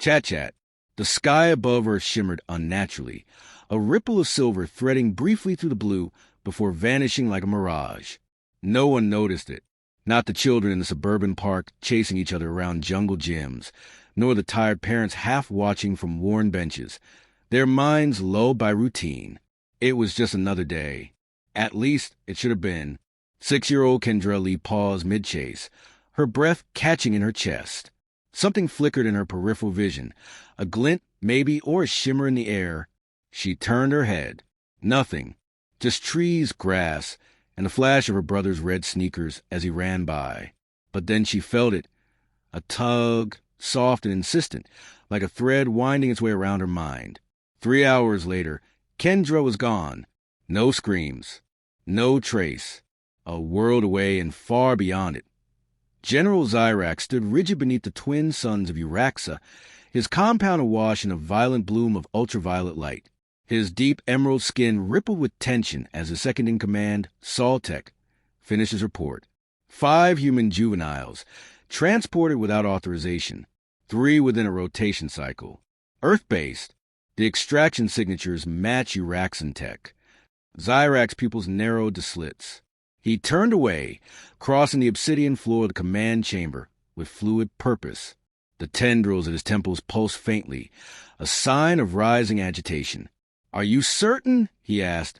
Chat. The sky above Earth shimmered unnaturally, a ripple of silver threading briefly through the blue before vanishing like a mirage. No one noticed it, not the children in the suburban park chasing each other around jungle gyms, nor the tired parents half watching from worn benches, their minds lulled by routine. It was just another day. At least it should have been. 6-year-old Kendra Lee paused mid-chase, her breath catching in her chest. Something flickered in her peripheral vision, a glint maybe or a shimmer in the air. She turned her head. Nothing. Just trees, grass, and the flash of her brother's red sneakers as he ran by. But then she felt it. A tug, soft and insistent, like a thread winding its way around her mind. 3 hours later, Kendra was gone. No screams. No trace. A world away and far beyond it. General Zyrak stood rigid beneath the twin suns of Uraxa, his compound awash in a violent bloom of ultraviolet light. His deep emerald skin rippled with tension as his second-in-command, Saltek, finished his report. 5 human juveniles, transported without authorization, 3 within a rotation cycle. Earth-based, the extraction signatures match Uraxan tech. Zyrak's pupils narrowed to slits. He turned away, crossing the obsidian floor of the command chamber with fluid purpose. The tendrils at his temples pulsed faintly, a sign of rising agitation. "Are you certain?" he asked,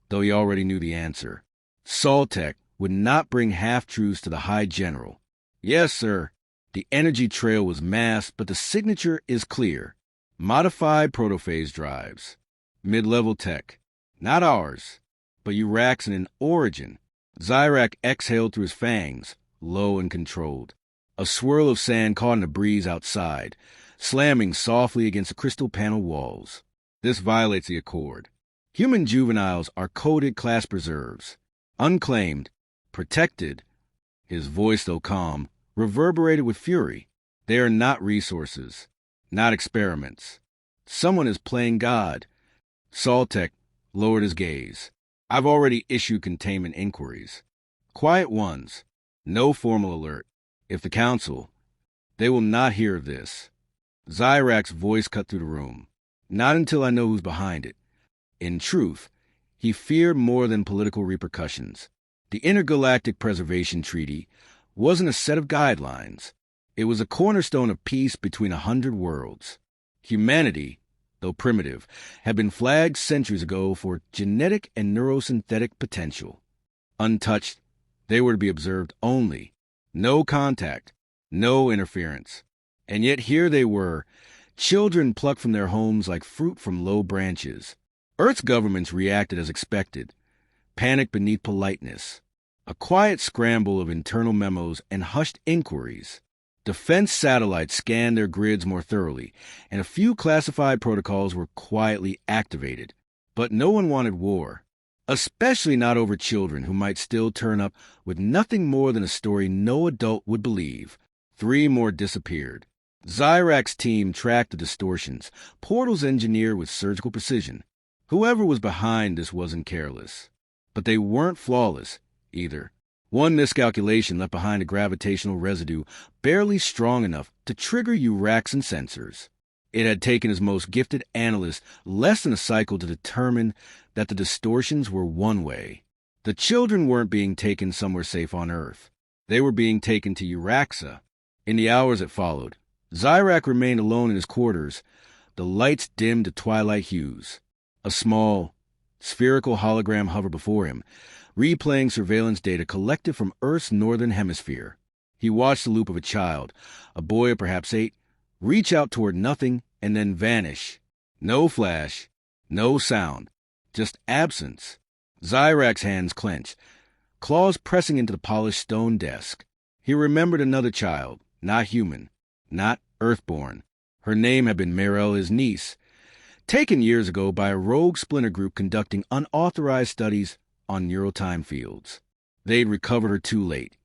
though he already knew the answer. Saltek would not bring half-truths to the High General. "Yes, sir." The energy trail was masked, but the signature is clear. Modified protophase drives. Mid-level tech. Not ours, but Uraxan in origin. Zyrak exhaled through his fangs, low and controlled. A swirl of sand caught in the breeze outside, slamming softly against the crystal panel walls. This violates the accord. Human juveniles are coded class preserves. Unclaimed, protected. His voice, though calm, reverberated with fury. They are not resources, not experiments. Someone is playing God. Saltek lowered his gaze. "I've already issued containment inquiries. Quiet ones. No formal alert. If the council, they will not hear of this." Zyrak's voice cut through the room. "Not until I know who's behind it." In truth, he feared more than political repercussions. The Intergalactic Preservation Treaty wasn't a set of guidelines. It was a cornerstone of peace between 100 worlds. Humanity, though primitive, had been flagged centuries ago for genetic and neurosynthetic potential. Untouched, they were to be observed only. No contact, no interference. And yet here they were, children plucked from their homes like fruit from low branches. Earth's governments reacted as expected, panic beneath politeness. A quiet scramble of internal memos and hushed inquiries. Defense satellites scanned their grids more thoroughly, and a few classified protocols were quietly activated. But no one wanted war, especially not over children who might still turn up with nothing more than a story no adult would believe. 3 more disappeared. Zyrak's team tracked the distortions, portals engineered with surgical precision. Whoever was behind this wasn't careless. But they weren't flawless, either. One miscalculation left behind a gravitational residue barely strong enough to trigger Uraxan sensors. It had taken his most gifted analyst less than a cycle to determine that the distortions were one way. The children weren't being taken somewhere safe on Earth. They were being taken to Uraxa. In the hours that followed, Zyrak remained alone in his quarters, the lights dimmed to twilight hues. A small, spherical hologram hovered before him, replaying surveillance data collected from Earth's northern hemisphere. He watched the loop of a child, a boy of perhaps 8, reach out toward nothing and then vanish. No flash, no sound, just absence. Zyrak's hands clenched, claws pressing into the polished stone desk. He remembered another child, not human, not Earthborn. Her name had been Merel, his niece, taken years ago by a rogue splinter group conducting unauthorized studies on neural time fields. They'd recovered her too late.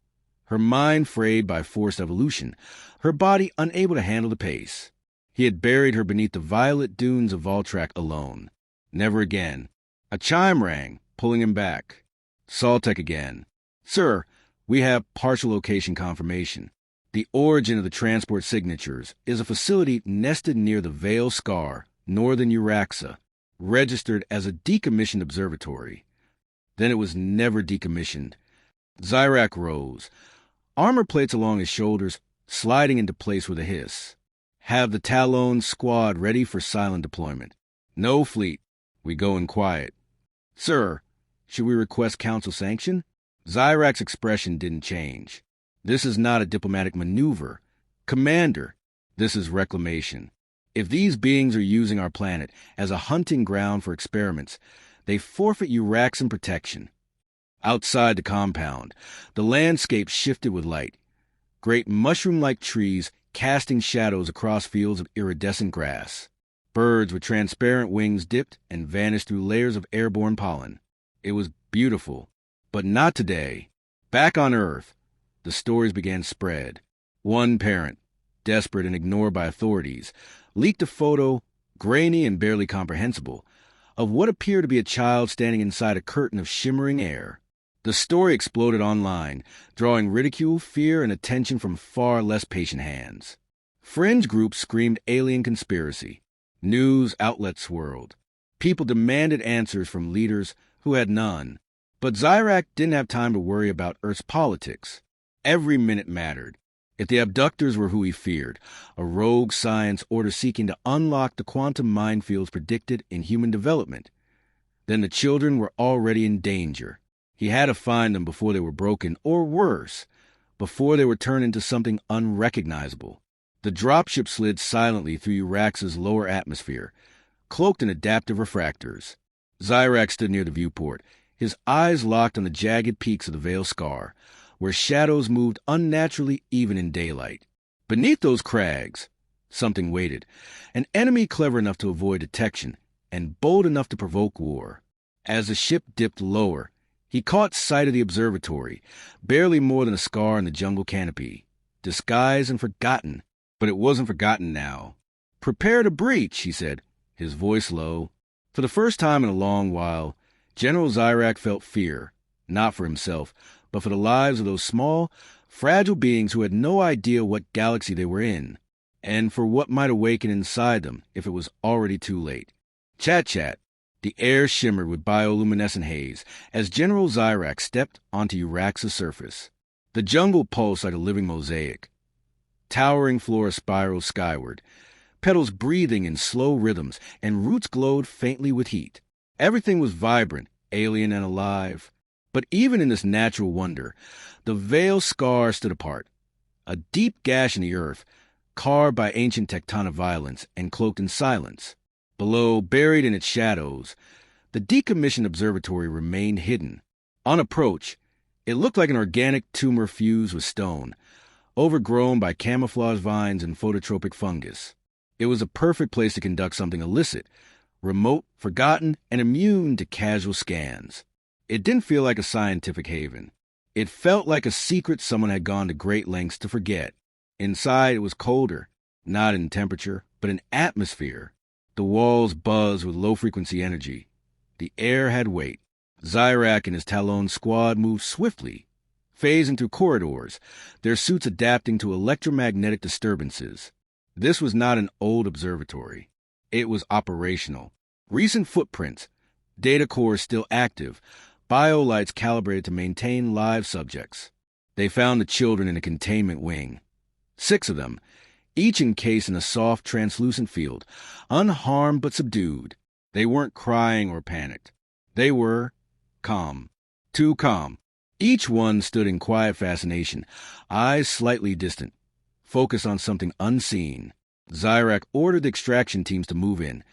Her mind frayed by forced evolution, her body unable to handle the pace. He had buried her beneath the violet dunes of Voltrak alone. Never again. A chime rang, pulling him back. Saltek again. "Sir, we have partial location confirmation. The origin of the transport signatures is a facility nested near the Veil Scar, northern Uraxa, registered as a decommissioned observatory. Then it was never decommissioned. Zyrak rose, armor plates along his shoulders sliding into place with a hiss. Have the Talon squad ready for silent deployment. No fleet. We go in quiet. Sir, should we request council sanction? Zyrak's expression didn't change. This is not a diplomatic maneuver. Commander, this is reclamation. If these beings are using our planet as a hunting ground for experiments, they forfeit Uraxan protection. Outside the compound, the landscape shifted with light. Great mushroom-like trees casting shadows across fields of iridescent grass. Birds with transparent wings dipped and vanished through layers of airborne pollen. It was beautiful, but not today. Back on Earth, the stories began to spread. One parent, desperate and ignored by authorities, leaked a photo, grainy and barely comprehensible, of what appeared to be a child standing inside a curtain of shimmering air. The story exploded online, drawing ridicule, fear, and attention from far less patient hands. Fringe groups screamed alien conspiracy. News outlets swirled. People demanded answers from leaders who had none. But Zyrak didn't have time to worry about Earth's politics. Every minute mattered. If the abductors were who he feared, a rogue science order seeking to unlock the quantum minefields predicted in human development, then the children were already in danger. He had to find them before they were broken, or worse, before they were turned into something unrecognizable. The dropship slid silently through Uraxa's lower atmosphere, cloaked in adaptive refractors. Zyrak stood near the viewport, his eyes locked on the jagged peaks of the Veil Scar, where shadows moved unnaturally even in daylight. Beneath those crags, something waited, an enemy clever enough to avoid detection and bold enough to provoke war. As the ship dipped lower, he caught sight of the observatory, barely more than a scar in the jungle canopy, disguised and forgotten. But it wasn't forgotten now. "Prepare to breach," he said, his voice low. For the first time in a long while, General Zyrak felt fear, not for himself, but for the lives of those small, fragile beings who had no idea what galaxy they were in, and for what might awaken inside them if it was already too late. Chat. The air shimmered with bioluminescent haze as General Zyrak stepped onto Uraxa's surface. The jungle pulsed like a living mosaic. Towering flora spiraled skyward, petals breathing in slow rhythms, and roots glowed faintly with heat. Everything was vibrant, alien, and alive. But even in this natural wonder, the Veil Scar stood apart. A deep gash in the earth, carved by ancient tectonic violence and cloaked in silence. Below, buried in its shadows, the decommissioned observatory remained hidden. On approach, it looked like an organic tumor fused with stone, overgrown by camouflage vines and phototropic fungus. It was a perfect place to conduct something illicit, remote, forgotten, and immune to casual scans. It didn't feel like a scientific haven. It felt like a secret someone had gone to great lengths to forget. Inside, it was colder, not in temperature, but in atmosphere. The walls buzzed with low-frequency energy. The air had weight. Zyrak and his Talon squad moved swiftly, phasing through corridors, their suits adapting to electromagnetic disturbances. This was not an old observatory. It was operational. Recent footprints, data cores still active, biolights calibrated to maintain live subjects. They found the children in a containment wing. 6 of them, each encased in a soft, translucent field, unharmed but subdued. They weren't crying or panicked. They were calm. Too calm. Each one stood in quiet fascination, eyes slightly distant, focused on something unseen. Zyrak ordered the extraction teams to move in,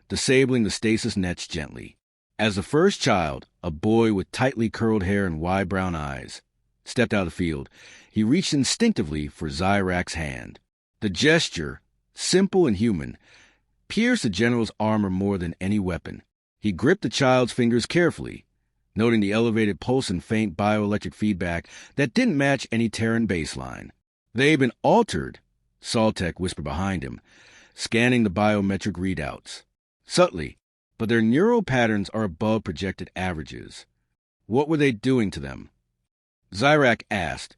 disabling the stasis nets gently. As the first child, a boy with tightly curled hair and wide brown eyes, stepped out of the field, he reached instinctively for Zyrak's hand. The gesture, simple and human, pierced the general's armor more than any weapon. He gripped the child's fingers carefully, noting the elevated pulse and faint bioelectric feedback that didn't match any Terran baseline. "They've been altered," Saltek whispered behind him, scanning the biometric readouts. "Subtly, but their neural patterns are above projected averages." "What were they doing to them?" Zyrak asked,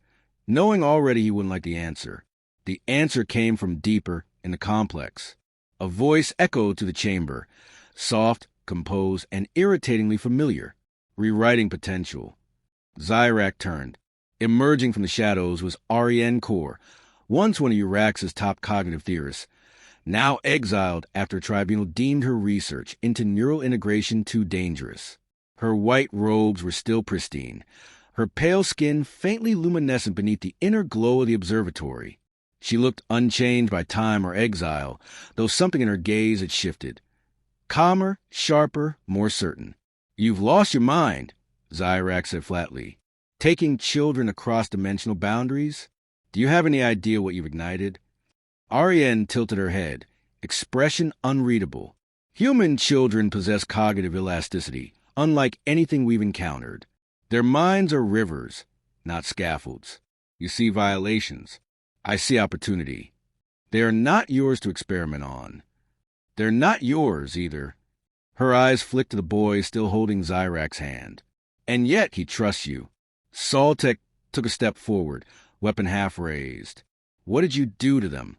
knowing already he wouldn't like the answer. The answer came from deeper in the complex. A voice echoed through the chamber, soft, composed, and irritatingly familiar, rewriting potential. Zyrak turned. Emerging from the shadows was Ariane Kaur, once one of Urax's top cognitive theorists, now exiled after a tribunal deemed her research into neural integration too dangerous. Her white robes were still pristine, her pale skin faintly luminescent beneath the inner glow of the observatory. She looked unchanged by time or exile, though something in her gaze had shifted. Calmer, sharper, more certain. "You've lost your mind," Zyrak said flatly. "Taking children across dimensional boundaries? Do you have any idea what you've ignited?" Ariane tilted her head, expression unreadable. "Human children possess cognitive elasticity, unlike anything we've encountered. Their minds are rivers, not scaffolds. You see violations. I see opportunity. They are not yours to experiment on. They're not yours, either." Her eyes flicked to the boy still holding Zyrak's hand. "And yet he trusts you." Saltek took a step forward, weapon half raised. "What did you do to them?"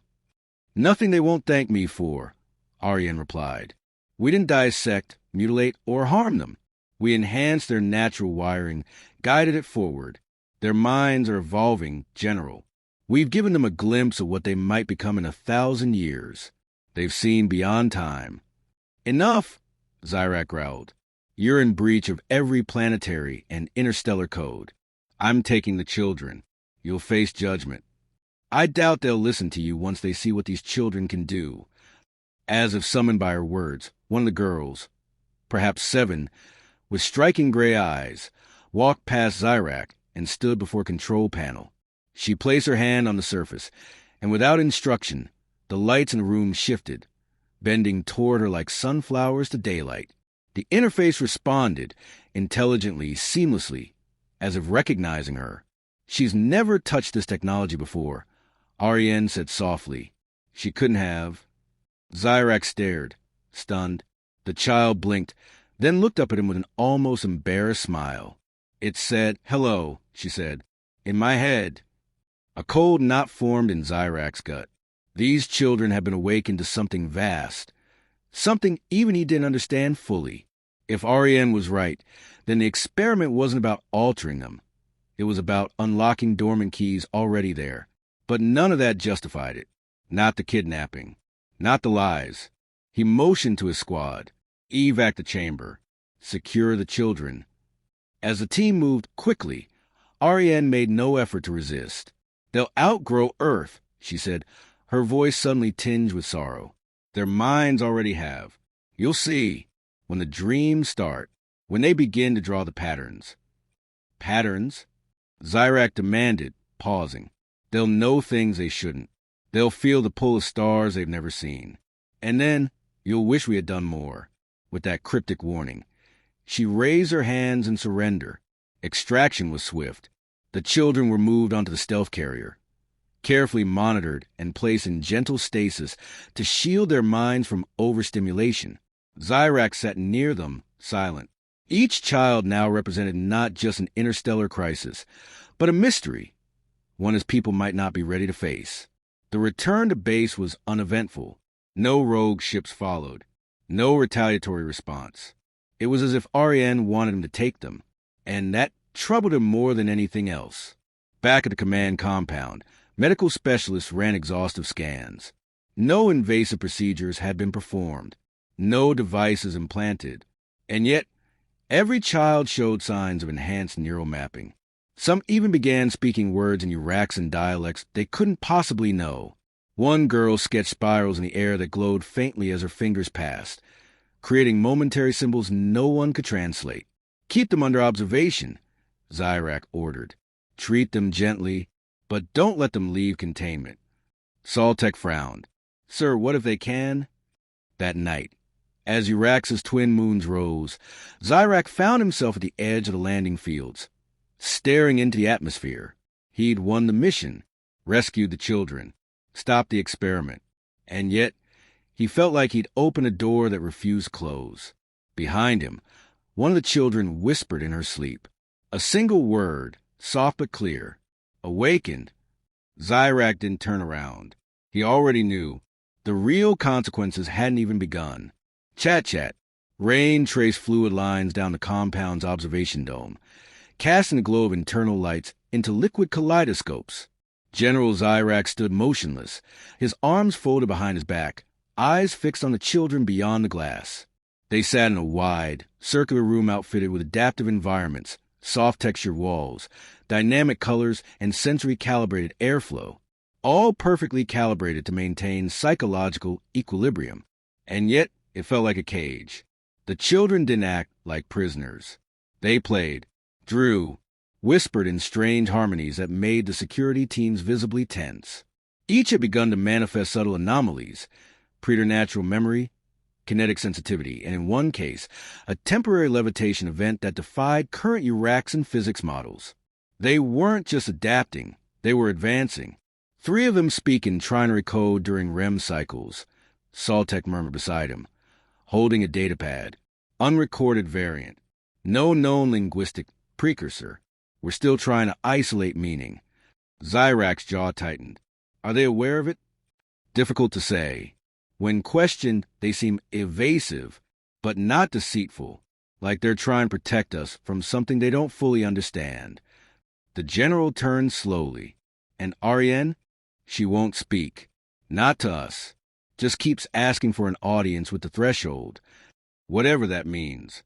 "Nothing they won't thank me for," Ariane replied. "We didn't dissect, mutilate, or harm them. We enhanced their natural wiring, guided it forward. Their minds are evolving, General. We've given them a glimpse of what they might become in 1,000 years. They've seen beyond time." "Enough," Zyrak growled. "You're in breach of every planetary and interstellar code. I'm taking the children. You'll face judgment. I doubt they'll listen to you once they see what these children can do." As if summoned by her words, one of the girls, perhaps 7, with striking gray eyes, walked past Zyrak and stood before a control panel. She placed her hand on the surface, and without instruction, the lights in the room shifted, bending toward her like sunflowers to daylight. The interface responded, intelligently, seamlessly, as if recognizing her. "She's never touched this technology before," Ariane said softly. "She couldn't have." Zyrak stared, stunned. The child blinked, then looked up at him with an almost embarrassed smile. "It said, 'Hello,'" she said. "In my head." A cold knot formed in Zyrak's gut. These children had been awakened to something vast, something even he didn't understand fully. If Ariane was right, then the experiment wasn't about altering them. It was about unlocking dormant keys already there. But none of that justified it. Not the kidnapping. Not the lies. He motioned to his squad. "Evac the chamber. Secure the children." As the team moved quickly, Ariane made no effort to resist. "They'll outgrow Earth," she said, her voice suddenly tinged with sorrow. "Their minds already have. You'll see, when the dreams start, when they begin to draw the patterns." "Patterns?" Zyrak demanded, pausing. "They'll know things they shouldn't. They'll feel the pull of stars they've never seen. And then you'll wish we had done more." With that cryptic warning, she raised her hands in surrender. Extraction was swift. The children were moved onto the stealth carrier, carefully monitored and placed in gentle stasis to shield their minds from overstimulation. Zyrak sat near them, silent. Each child now represented not just an interstellar crisis, but a mystery, one his people might not be ready to face. The return to base was uneventful. No rogue ships followed. No retaliatory response. It was as if Ariane wanted him to take them, and that troubled him more than anything else. Back at the command compound, medical specialists ran exhaustive scans. No invasive procedures had been performed. No devices implanted. And yet, every child showed signs of enhanced neural mapping. Some even began speaking words in Uraxan dialects they couldn't possibly know. One girl sketched spirals in the air that glowed faintly as her fingers passed, creating momentary symbols no one could translate. "Keep them under observation," Zyrak ordered. "Treat them gently, but don't let them leave containment." Saltek frowned. "Sir, what if they can?" That night, as Urax's twin moons rose, Zyrak found himself at the edge of the landing fields, staring into the atmosphere. He'd won the mission, rescued the children, stopped the experiment, and yet he felt like he'd opened a door that refused to close. Behind him, one of the children whispered in her sleep. A single word, soft but clear. Awakened, Zyrak didn't turn around. He already knew. The real consequences hadn't even begun. Chat. Rain traced fluid lines down the compound's observation dome, casting a glow of internal lights into liquid kaleidoscopes. General Zyrak stood motionless, his arms folded behind his back, eyes fixed on the children beyond the glass. They sat in a wide, circular room outfitted with adaptive environments, soft-textured walls, dynamic colors, and sensory-calibrated airflow, all perfectly calibrated to maintain psychological equilibrium. And yet, it felt like a cage. The children didn't act like prisoners. They played, drew, whispered in strange harmonies that made the security teams visibly tense. Each had begun to manifest subtle anomalies, preternatural memory, kinetic sensitivity, and in one case, a temporary levitation event that defied current Uraxan physics models. They weren't just adapting, they were advancing. 3 of them speak in trinary code during REM cycles. Saltek murmured beside him, holding a datapad. Unrecorded variant. No known linguistic precursor. We're still trying to isolate meaning. Zyrak's jaw tightened. Are they aware of it? Difficult to say. When questioned, they seem evasive, but not deceitful, like they're trying to protect us from something they don't fully understand. The general turned slowly. And Ariane? She won't speak. Not to us. Just keeps asking for an audience with the threshold. Whatever that means.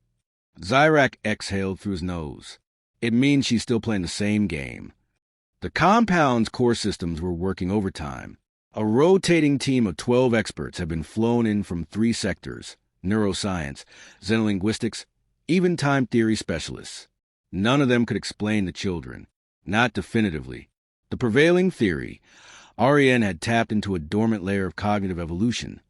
Zyrak exhaled through his nose. It means she's still playing the same game. The compound's core systems were working overtime. A rotating team of 12 experts had been flown in from 3 sectors: neuroscience, xenolinguistics, even time theory specialists. None of them could explain the children. Not definitively. The prevailing theory, Ariane had tapped into a dormant layer of cognitive evolution,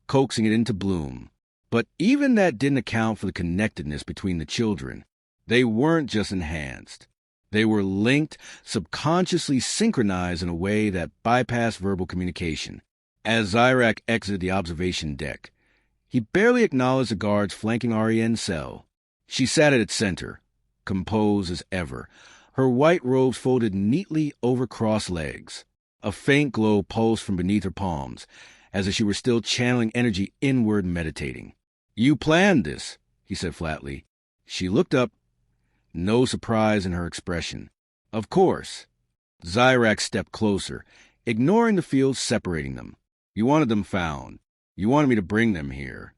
coaxing it into bloom. But even that didn't account for the connectedness between the children. They weren't just enhanced. They were linked, subconsciously synchronized in a way that bypassed verbal communication. As Zyrak exited the observation deck, he barely acknowledged the guards flanking Ariane's cell. She sat at its center, composed as ever, her white robes folded neatly over crossed legs. A faint glow pulsed from beneath her palms, as if she were still channeling energy inward, meditating. "You planned this," he said flatly. She looked up, no surprise in her expression. "Of course." Zyrak stepped closer, ignoring the field separating them. "You wanted them found. You wanted me to bring them here."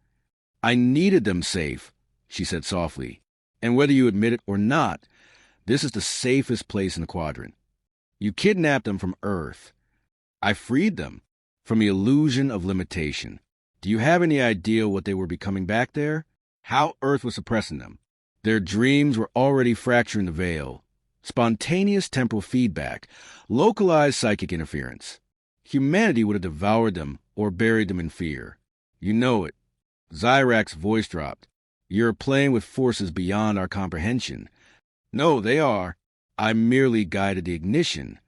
"I needed them safe," she said softly. "And whether you admit it or not, this is the safest place in the quadrant. You kidnapped them from Earth. I freed them from the illusion of limitation. Do you have any idea what they were becoming back there? How Earth was suppressing them? Their dreams were already fracturing the veil. Spontaneous temporal feedback, localized psychic interference. Humanity would have devoured them or buried them in fear. You know it." Zyrak's voice dropped. "You're playing with forces beyond our comprehension." "No, they are. I merely guided the ignition."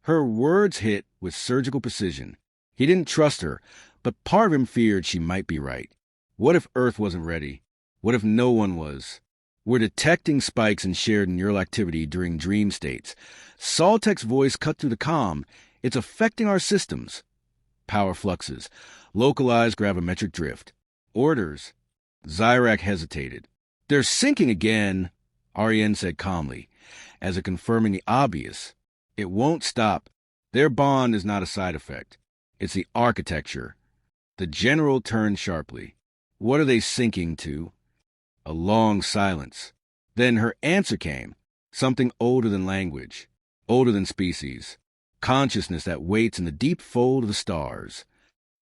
Her words hit with surgical precision. He didn't trust her, but part of him feared she might be right. What if Earth wasn't ready? What if no one was? "We're detecting spikes in shared neural activity during dream states." Saltek's voice cut through the comm. "It's affecting our systems." Power fluxes. Localized gravimetric drift. "Orders." Zyrak hesitated. "They're sinking again," Ariane said calmly, as if confirming the obvious. "It won't stop. Their bond is not a side effect. It's the architecture." The general turned sharply. "What are they sinking to?" A long silence. Then her answer came. Something older than language, older than species. Consciousness that waits in the deep fold of the stars.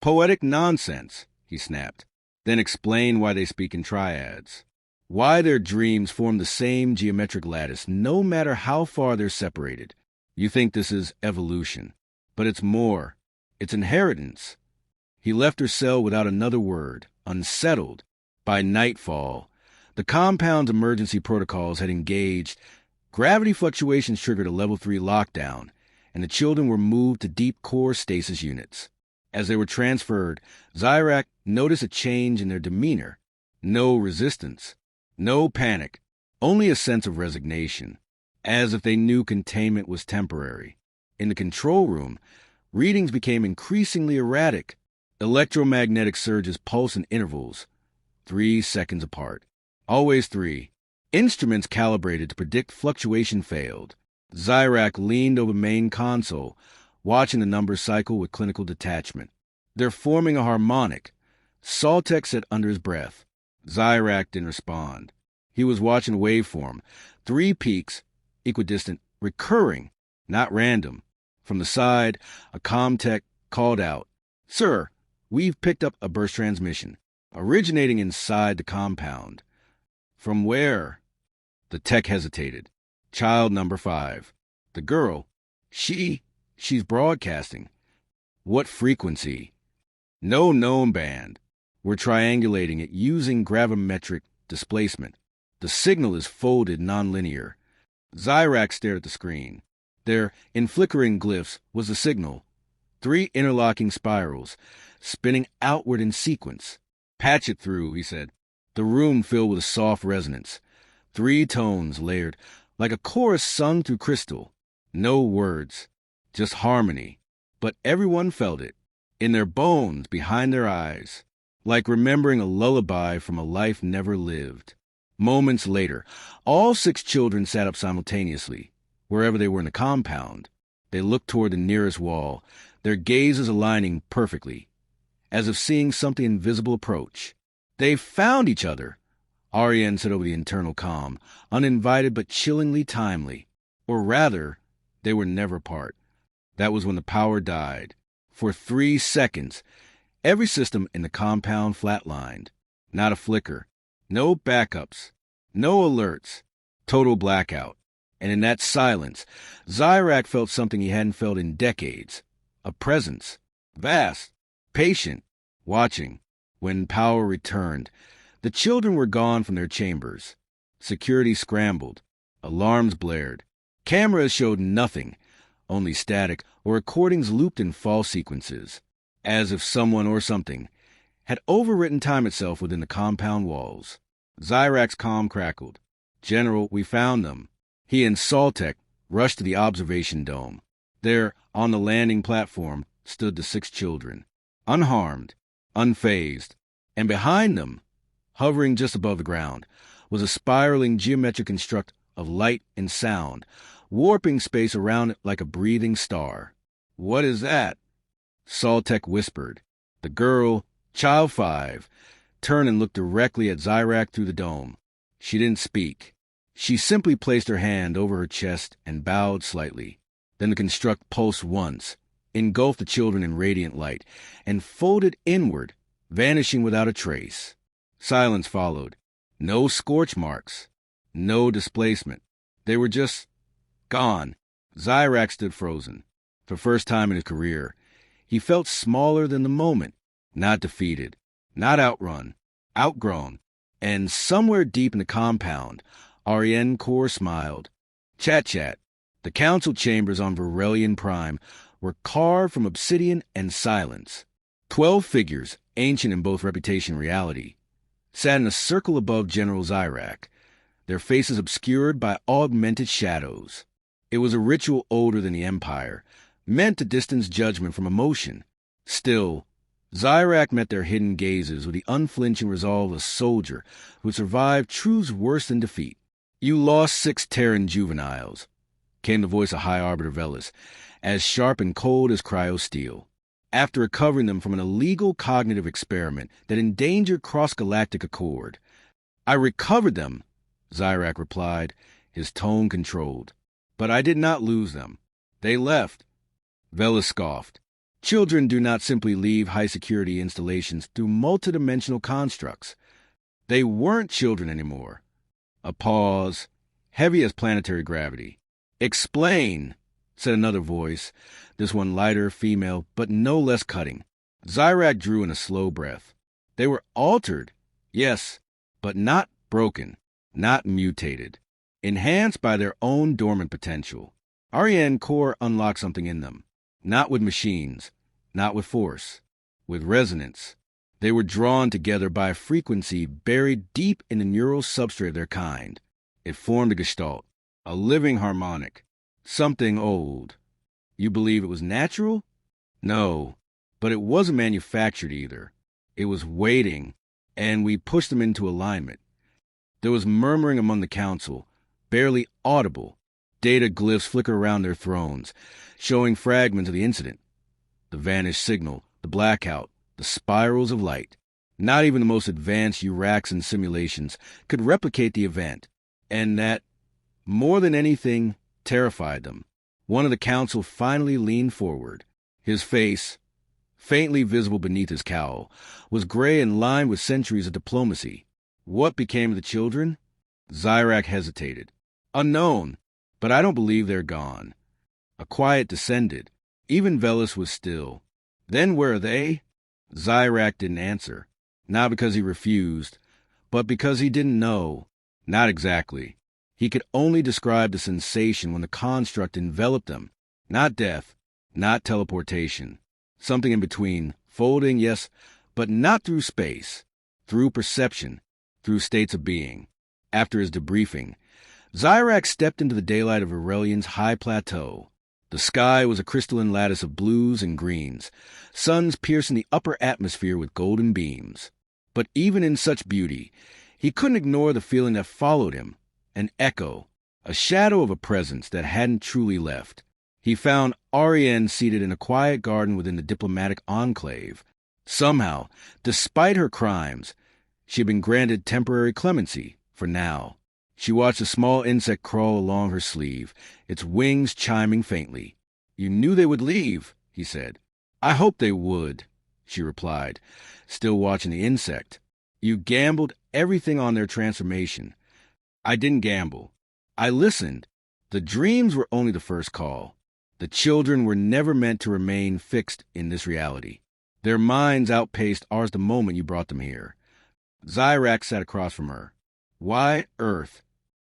"Poetic nonsense," he snapped. "Then explain why they speak in triads. Why their dreams form the same geometric lattice, no matter how far they're separated. You think this is evolution. But it's more. It's inheritance." He left her cell without another word, unsettled. By nightfall, the compound's emergency protocols had engaged. Gravity fluctuations triggered a level 3 lockdown, and the children were moved to deep core stasis units. As they were transferred, Zyrak noticed a change in their demeanor. No resistance. No panic. Only a sense of resignation. as if they knew containment was temporary. In the control room, readings became increasingly erratic. Electromagnetic surges pulse in intervals, 3 seconds apart. Always 3. Instruments calibrated to predict fluctuation failed. Zyrak leaned over the main console, watching the numbers cycle with clinical detachment. They're forming a harmonic. Saltek said under his breath. Zyrak didn't respond. He was watching a waveform. 3 peaks, equidistant, recurring, not random. From the side, a comm-tech called out, "Sir, we've picked up a burst transmission, originating inside the compound." "From where?" The tech hesitated. "Child number 5. The girl. She's broadcasting." "What frequency?" "No known band. We're triangulating it using gravimetric displacement. The signal is folded nonlinear." Zyrak stared at the screen. There, in flickering glyphs, was the signal. 3 interlocking spirals, spinning outward in sequence. "Patch it through," he said. The room filled with a soft resonance. 3 tones layered, like a chorus sung through crystal. No words, just harmony. But everyone felt it, in their bones, behind their eyes, like remembering a lullaby from a life never lived. Moments later, all 6 children sat up simultaneously, wherever they were in the compound. They looked toward the nearest wall, their gazes aligning perfectly, as if seeing something invisible approach. "They found each other," Ariane said over the internal comm, uninvited but chillingly timely. Or rather, they were never apart. That was when the power died. For 3 seconds, every system in the compound flatlined. Not a flicker. No backups. No alerts. Total blackout. And in that silence, Zyrak felt something he hadn't felt in decades. A presence. Vast. Patient. Watching. When power returned, the children were gone from their chambers. Security scrambled. Alarms blared. Cameras showed nothing, only static or recordings looped in false sequences, as if someone or something had overwritten time itself within the compound walls. Zyrak's comm crackled. "General, we found them." He and Saltek rushed to the observation dome. There, on the landing platform, stood the 6 children, unharmed, unfazed, and behind them, hovering just above the ground, was a spiraling geometric construct of light and sound, warping space around it like a breathing star. "What is that?" Saltek whispered. The girl, Child 5, turned and looked directly at Zyrak through the dome. She didn't speak. She simply placed her hand over her chest and bowed slightly. Then the construct pulsed once, engulfed the children in radiant light, and folded inward, vanishing without a trace. Silence followed. No scorch marks. No displacement. They were just gone. Zyrak stood frozen. For the first time in his career, he felt smaller than the moment, not defeated, not outrun, outgrown. And somewhere deep in the compound, Ariane Core smiled. Chat. The council chambers on Varelian Prime were carved from obsidian and silence. 12 figures, ancient in both reputation and reality, sat in a circle above General Zyrak, their faces obscured by augmented shadows. It was a ritual older than the Empire, meant to distance judgment from emotion. Still, Zyrak met their hidden gazes with the unflinching resolve of a soldier who survived truths worse than defeat. "You lost 6 Terran juveniles," came the voice of High Arbiter Velis, as sharp and cold as cryo-steel, "after recovering them from an illegal cognitive experiment that endangered cross-galactic accord." "I recovered them," Zyrak replied, his tone controlled. "But I did not lose them. They left." Velis scoffed. "Children do not simply leave high-security installations through multidimensional constructs. They weren't children anymore." A pause, heavy as planetary gravity. "Explain," said another voice, this one lighter, female, but no less cutting. Zyrak drew in a slow breath. "They were altered, yes, but not broken, not mutated, enhanced by their own dormant potential. Ariane Core unlocked something in them, not with machines, not with force, with resonance. They were drawn together by a frequency buried deep in the neural substrate of their kind. It formed a gestalt, A living harmonic. Something old. You believe it was natural? No, but it wasn't manufactured either. It was waiting, and we pushed them into alignment. There was murmuring among the council, barely audible. Data glyphs flicker around their thrones, showing fragments of the incident. The vanished signal, the blackout, the spirals of light. Not even the most advanced Uraxan simulations could replicate the event, and that, more than anything, terrified them. One of the council finally leaned forward. His face, faintly visible beneath his cowl, was gray and lined with centuries of diplomacy. What became of the children? Zyrak hesitated. Unknown, but I don't believe they're gone. A quiet descended. Even Velis was still. Then where are they? Zyrak didn't answer. Not because he refused, but because he didn't know. Not exactly. He could only describe the sensation when the construct enveloped him. Not death, not teleportation. Something in between. Folding, yes, but not through space. Through perception. Through states of being. After his debriefing, Zyrak stepped into the daylight of Aurelian's high plateau. The sky was a crystalline lattice of blues and greens, suns piercing the upper atmosphere with golden beams. But even in such beauty, he couldn't ignore the feeling that followed him, an echo, a shadow of a presence that hadn't truly left. He found Ariane seated in a quiet garden within the diplomatic enclave. Somehow, despite her crimes, she had been granted temporary clemency, for now. She watched a small insect crawl along her sleeve, its wings chiming faintly. You knew they would leave, he said. I hoped they would, she replied, still watching the insect. You gambled everything on their transformation. I didn't gamble. I listened. The dreams were only the first call. The children were never meant to remain fixed in this reality. Their minds outpaced ours the moment you brought them here. Zyrak sat across from her. Why Earth?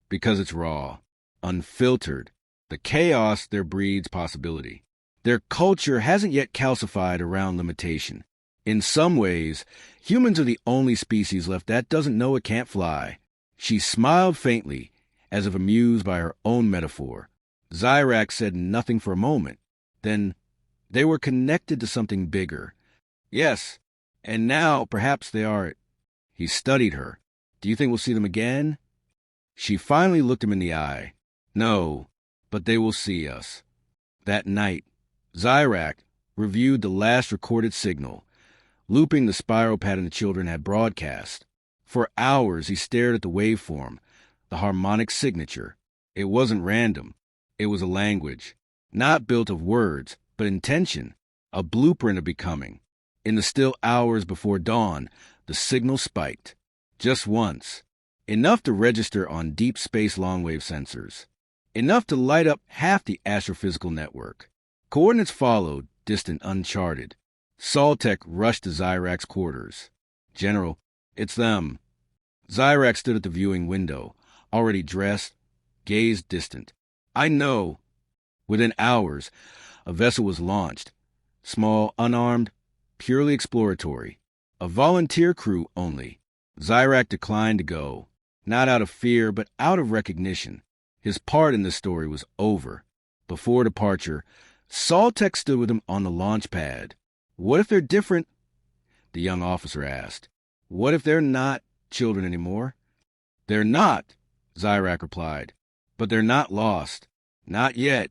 Because it's raw, unfiltered, the chaos there breeds possibility. Their culture hasn't yet calcified around limitation. In some ways, humans are the only species left that doesn't know it can't fly. She smiled faintly, as if amused by her own metaphor. Zyrak said nothing for a moment. Then, they were connected to something bigger. Yes, and now perhaps they are. He studied her. Do you think we'll see them again? She finally looked him in the eye. No, but they will see us. That night, Zyrak reviewed the last recorded signal, looping the spiral pattern the children had broadcast. For hours he stared at the waveform, the harmonic signature. It wasn't random. It was a language, not built of words, but intention, a blueprint of becoming. In the still hours before dawn, the signal spiked. Just once. Enough to register on deep space long-wave sensors. Enough to light up half the astrophysical network. Coordinates followed, distant, uncharted. Saltec rushed to Zyrak's quarters. General, it's them. Zyrak stood at the viewing window, already dressed, gaze distant. I know. Within hours, a vessel was launched. Small, unarmed, purely exploratory. A volunteer crew only. Zyrak declined to go. Not out of fear, but out of recognition. His part in this story was over. Before departure, Saltec stood with him on the launch pad. What if they're different? The young officer asked. What if they're not children anymore? They're not, Zyrak replied. But they're not lost. Not yet.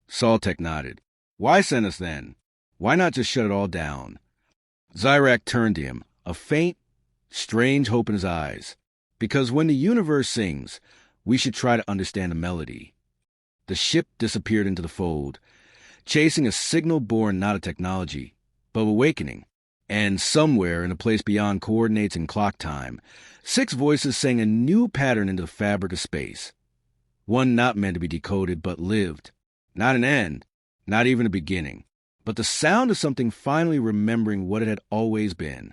Saltec nodded. Why send us then? Why not just shut it all down? Zyrak turned to him, a faint, strange hope in his eyes. Because when the universe sings, we should try to understand the melody. The ship disappeared into the fold, chasing a signal born not of technology, but of awakening. And somewhere in a place beyond coordinates and clock time, 6 voices sang a new pattern into the fabric of space. One not meant to be decoded, but lived. Not an end, not even a beginning, but the sound of something finally remembering what it had always been.